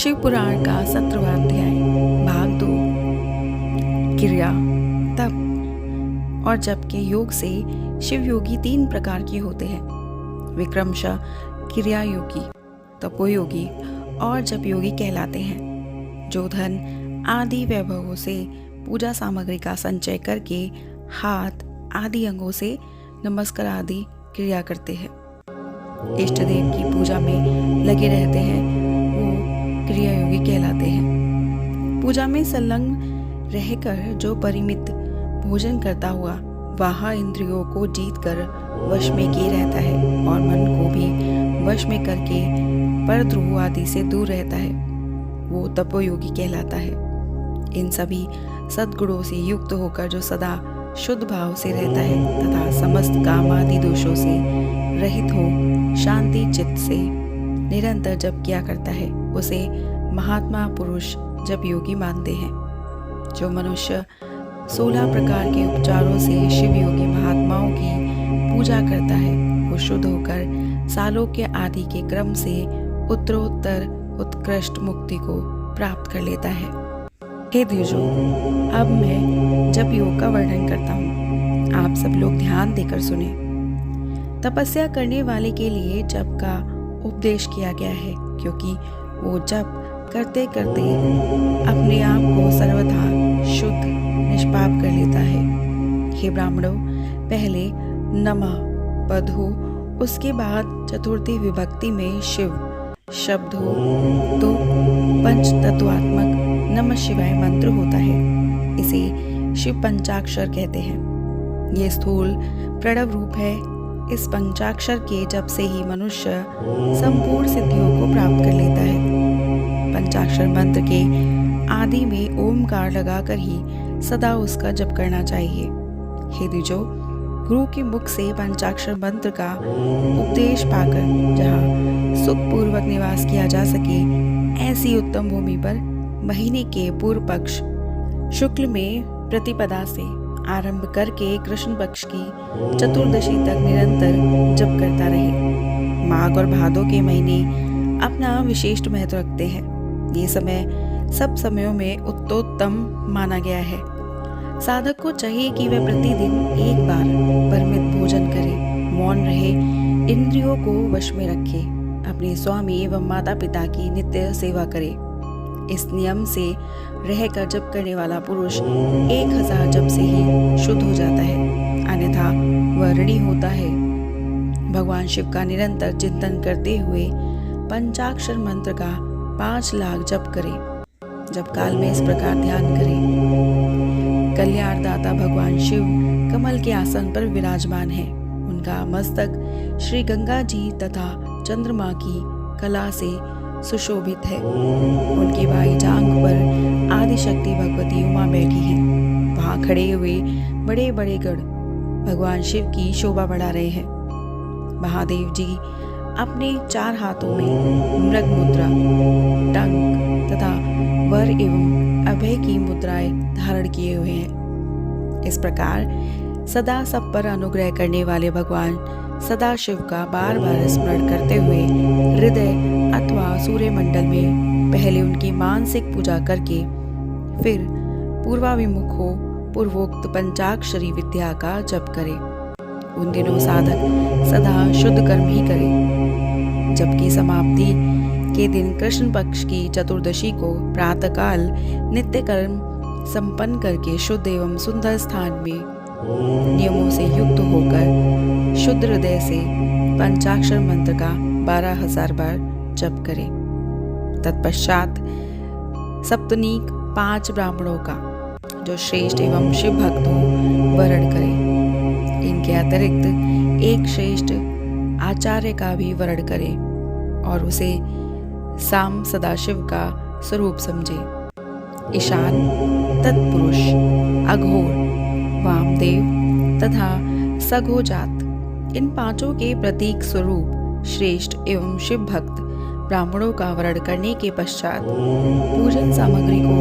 शिव पुराण का 17वां अध्याय भाग 2 क्रिया तप और जप के योग से शिव योगी 3 प्रकार के होते हैं। विक्रमशः क्रिया योगी, तपोयोगी और जप योगी कहलाते हैं, जो धन आदि वैभवों से पूजा सामग्री का संचय करके हाथ आदि अंगों से नमस्कार आदि क्रिया करते हैं। इष्ट देव की पूजा में लगे रहते हैं, वो क्रिया योगी कहलाते हैं। पूजा में संलग्न रहकर जो परिमित भोजन करता हुआ वाह इंद्रियों को जीत कर वश में किए रहता है और मन को भी वश में करके परद्रोह आदि से दूर रहता है, वो तपोयोगी कहलाता है। इन सभी सद्गुणों से युक्त होकर जो सदा शुद्ध भाव से रहता है तथा समस्त काम आदि दोषों से रहित हो शांति चित्त से निरंतर जप किया करता है, उसे महात्मा पुरुष जप योगी मानते हैं। जो मनुष्य 16 प्रकार के उपचारों से शिव योगी महात्माओं की पूजा करता है, वो शुद्ध होकर सालोक्य आदि के क्रम से उत्तरोत्तर उत्कृष्ट मुक्ति को प्राप्त कर लेता है। हे द्विजो, अब मैं जप योग का वर्णन करता हूँ, आप सब लोग ध्यान देकर सुने। तपस्या करने वाले के लिए जप का उपदेश किया गया है, क्योंकि वो जप करते करते अपने आप को सर्वथा शुद्ध निष्पाप कर लेता है। हे ब्राह्मणों, पहले नमः पद हो, उसके बाद चतुर्थी विभक्ति में शिव शब्द हो तो पंच तत्वात्मक नमः शिवाय मंत्र होता है। इसे शिव पंचाक्षर कहते हैं। ये स्थूल प्रणव रूप है। इस पंचाक्षर के जप से ही मनुष्य संपूर्ण सिद्धियों को प्राप्त कर लेता है। पंचाक्षर मंत्र के आदि में ओमकार लगाकर ही सदा उसका जप करना चाहिए। हे द्विजो, गुरु के मुख से पंचाक्षर मंत्र का उपदेश पाकर जहाँ सुखपूर्वक निवास किया जा सके, ऐसी उत्तम भूमि पर महीने के पूर्व पक्ष शुक्ल में प्रतिपदा से आरंभ करके कृष्ण पक्ष की चतुर्दशी तक निरंतर जप करता रहे। माघ और भादों के महीने अपना विशिष्ट महत्व रखते हैं। ये समय सब समयों में उत्तोत्तम माना गया है। साधक को चाहिए कि वह प्रतिदिन एक बार परिमित भोजन करे, मौन रहे, इंद्रियों को वश में रखे, अपने स्वामी एवं माता पिता की नित्य सेवा करे। इस नियम से रहकर जप करने वाला पुरुष 1000 जप से ही शुद्ध हो जाता है, अन्यथा वह ऋणी होता है। भगवान शिव का निरंतर चिंतन करते हुए पंचाक्षर मंत्र का 5 लाख जप करे। जप काल में इस प्रकार ध्यान करें। कल्याणदाता भगवान शिव कमल के आसन पर विराजमान है। उनका मस्तक श्री गंगा जी तथा चंद्रमा की कला से सुशोभित है। उनकी बाई जांघ पर आदिशक्ति भगवती उमा बैठी है। वहां खड़े हुए बड़े बड़े गण भगवान शिव की शोभा बढ़ा रहे हैं। महादेव जी अपने 4 हाथों में मृग मुद्रा, टंक तथा वर एवं अभय की मुद्राएं धारण किए हुए हैं। इस प्रकार सदा सब पर अनुग्रह करने वाले भगवान सदाशिव का बार बार स्मरण करते हुए हृदय अथवा सूर्यमंडल में पहले उनकी मानसिक पूजा करके फिर पूर्वाभिमुख हो पूर्वोक्त पंचाक्षरी विद्या का जप करे। उन दिनों साधक सदा शुद्ध कर्म ही करे। जप की समाप्ति के दिन कृष्ण पक्ष की चतुर्दशी को प्रातःकाल नित्य कर्म संपन्न करके शुद्ध एवं सुंदर स्थान में नियमों से युक्त होकर शुद्ध हृदय से पंचाक्षर मंत्र का 12,000 बार जप करें। तत्पश्चात सप्तनीक 5 ब्राह्मणों का, जो श्रेष्ठ एवं शिव भक्त हो, वरण करें। इनके अतिरिक्त एक श्रेष्ठ आचार्य का भी वरण करें और उसे साम सदाशिव का स्वरूप समझे। ईशान, तत्पुरुष, अघोर, वामदेव तथा सघोजात, इन 5 के प्रतीक स्वरूप श्रेष्ठ एवं शिव भक्त ब्राह्मणों का वरण करने के पश्चात पूजन सामग्री को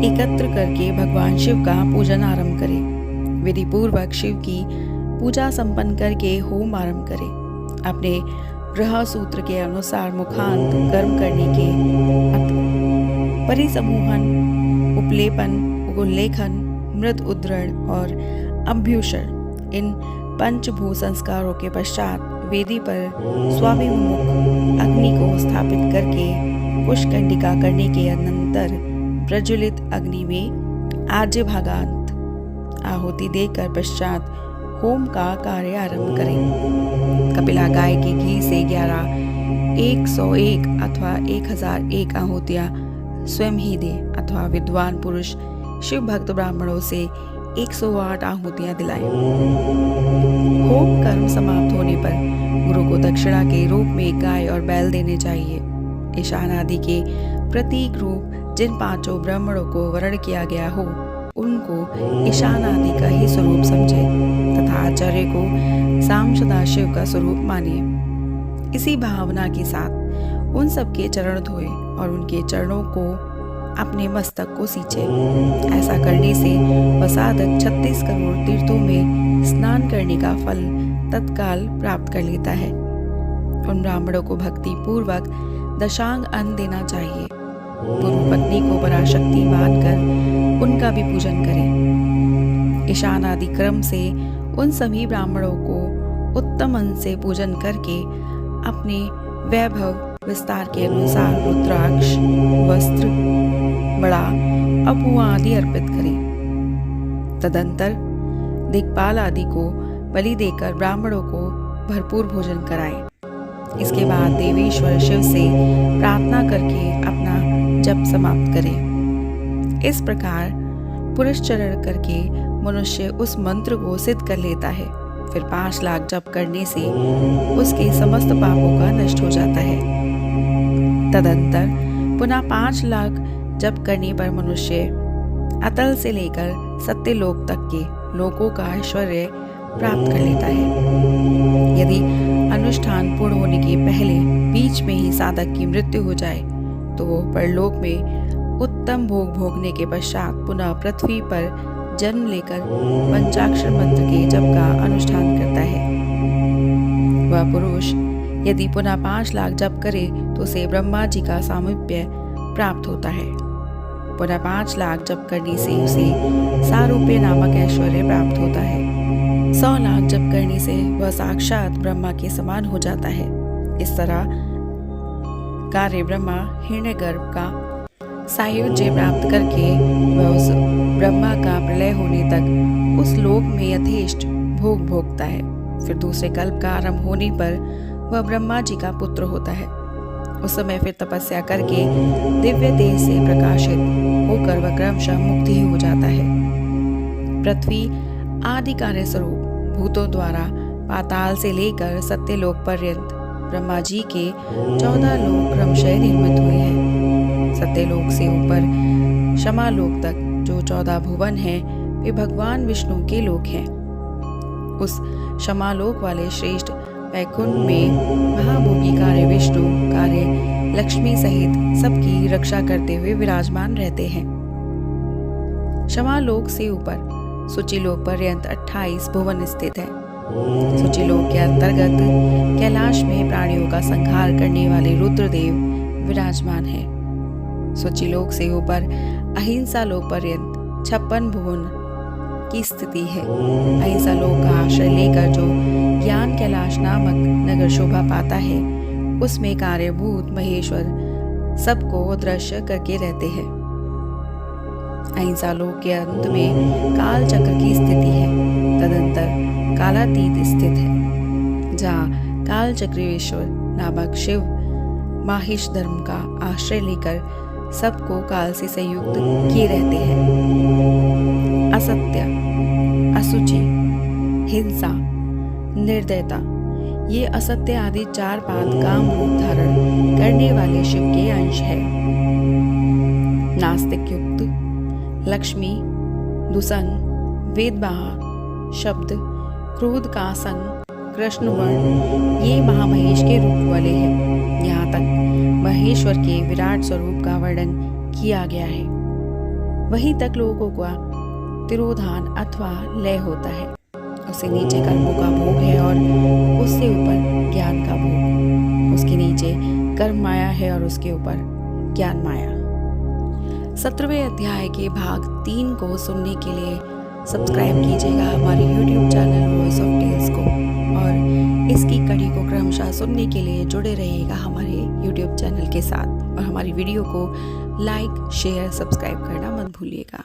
एकत्र करके भगवान शिव का पूजन आरंभ करें। विधि पूर्वक शिव की पूजा संपन्न करके होम आरंभ करें। अपने ग्रह सूत्र के अनुसार मुखांत कर्म करने के परिसमूहन, उपलेपन, उल्लेखन, मृद उद्धरण और अभ्यूषण, इन पंचभूत संस्कारों के पश्चात वेदी पर स्वाभिमुख अग्नि को स्थापित करके कुशकंडिका करने के अनंतर प्रज्वलित अग्नि में आज्य भागांत आहुति देकर पश्चात होम का कार्य आरंभ करें। कपिला गाय के घी से 101 अथवा 1001 आहुतियां स्वयं ही दे अथवा विद्वान पुरुष शिव भक्त ब्राह्मणों से 108 आहुतियां दिलाएं। होम कर्म समाप्त होने पर गुरु को दक्षिणा के रूप में गाय और बैल देने चाहिए। ईशान आदि के प्रतीक रूप जिन 5 ब्राह्मणों को वर्ण किया गया हो उनको ईशान आदि का ही स्वरूप समझे तथा आचार्य को साम सदाशिव का स्वरूप मानिए। इसी भावना के साथ उन सबके चरण धोए और उनके चरणों को अपने मस्तक को सींचे। ऐसा करने से वह साधक 36 करोड़ तीर्थों में स्नान करने का फल तत्काल प्राप्त कर लेता है। उन ब्राह्मणों को भक्ति पूर्वक दशांग अन्न देना चाहिए। पूर्व पत्नी को पराशक्ति मानकर उनका भी पूजन करें। ईशान आदि क्रम से उन सभी ब्राह्मणों को उत्तम अन्न से पूजन करके अपने वैभव विस्तार के अनुसार रुद्राक्ष, वस्त्र, बड़ा और पुआ आदि अर्पित करें। तदंतर दिक्पाल आदि को बलि देकर ब्राह्मणों को भरपूर भोजन कराएं। इसके बाद देवेश्वर शिव से प्रार्थना करके अपना जप समाप्त करें। इस प्रकार पुरस्चरण करके मनुष्य उस मंत्र को सिद्ध कर लेता है। फिर 5 लाख जप करने से उसके समस्त पापों का नष्ट हो जाता है। तदंतर पुनः 5 लाख जप करने पर मनुष्य अतल से लेकर सत्यलोक तक के लोकों का ऐश्वर्य प्राप्त कर लेता है। यदि अनुष्ठान पूर्ण होने के पहले बीच में ही साधक की मृत्यु हो जाए तो वो परलोक में उत्तम भोग भोगने के पश्चात पुनः पृथ्वी पर जन्म लेकर पंचाक्षर मंत्र के जप का अनुष्ठान करता है। वह पुरुष यदि पुनः 5 लाख जप करे तो उसे ब्रह्मा जी का सामीप्य प्राप्त होता है। पुनः 5 लाख जप करने से उसे सारूप्य नामक ऐश्वर्य प्राप्त होता है। 100 लाख जप करने से वह साक्षात ब्रह्मा के समान हो जाता है। इस तरह कार्य ब्रह्मा हिरण्यगर्भ का सायुज्य प्राप्त करके वह उस ब्रह्मा का प्रलय होने तक उस लोक में यथेष्ट भोग भोगता है। फिर दूसरे कल्प का आरंभ होने पर वह ब्रह्मा जी का पुत्र होता है। उस समय फिर तपस्या करके दिव्य तेज से प्रकाशित होकर वह क्रमशः मुक्त ही हो जाता है। पृथ्वी आदि कार्य स्वरूप भूतों द्वारा पाताल से लेकर सत्यलोक पर्यंत ब्रह्मा जी के 14 लोक क्रमशः निर्मित हुए हैं। सत्यलोक से ऊपर शमालोक तक जो 14 भुवन हैं वे भगवान विष्णु के लोक हैं। उस शमालोक वाले श्रेष्ठ वैकुंठ में महाभोगी कार्य विष्णु, कार्य लक्ष्मी सहित सबकी रक्षा करते हुए विराजमान रहते हैं। शमालोक से ऊपर सुचिलोक पर्यंत 28 भुवन स्थित है। सुचिलोक के अंतर्गत कैलाश में प्राणियों का संहार करने वाले रुद्रदेव विराजमान है। सुचिलोक से ऊपर अहिंसा लोक पर्यंत 56 भुवन की स्थिति है। अहिंसा लोक का आश्रय लेकर जो ज्ञान कैलाश नामक नगर शोभा पाता है उसमें कार्यभूत महेश्वर सबको दृश्य करके रहते हैं। अहिंसा लोक के अंत में काल चक्र की स्थिति है। तदंतर कालातीत स्थित है जहाँ काल चक्रेश्वर नामक शिव माहिष धर्म का आश्रय लेकर सबको काल से संयुक्त किए रहते हैं। असत्य, असुचि, हिंसा, निर्दयता ये असत्य आदि 4 पाद काम रूप धारण करने वाले शिव के अंश है। नास्तिक युक्त, लक्ष्मी, दुसंग, वेदबाहा, शब्द, क्रोध का संग, कृष्ण वर्ण ये महामहेश के रूप वाले हैं। यहाँ तक महेश्वर के विराट स्वरूप का वर्णन किया गया है। वहीं तक लोगों का तिरोधान अथवा लय होता है। उससे नीचे कर्मों का भोग है और उससे ऊपर ज्ञान का भोग। उसके नीचे कर्म माया है और उसके ऊपर ज्ञान माया। 17वें अध्याय के भाग 3 को सुनने के लिए सब्सक्राइब कीजिएगा हमारे YouTube channel voice of tales को, और इसकी कड़ी को क्रमशः सुनने के लिए जुड़े रहिएगा हमारे YouTube चैनल के साथ, और हमारी वीडियो को लाइक, शेयर, सब्सक्राइब करना मत भूलिएगा।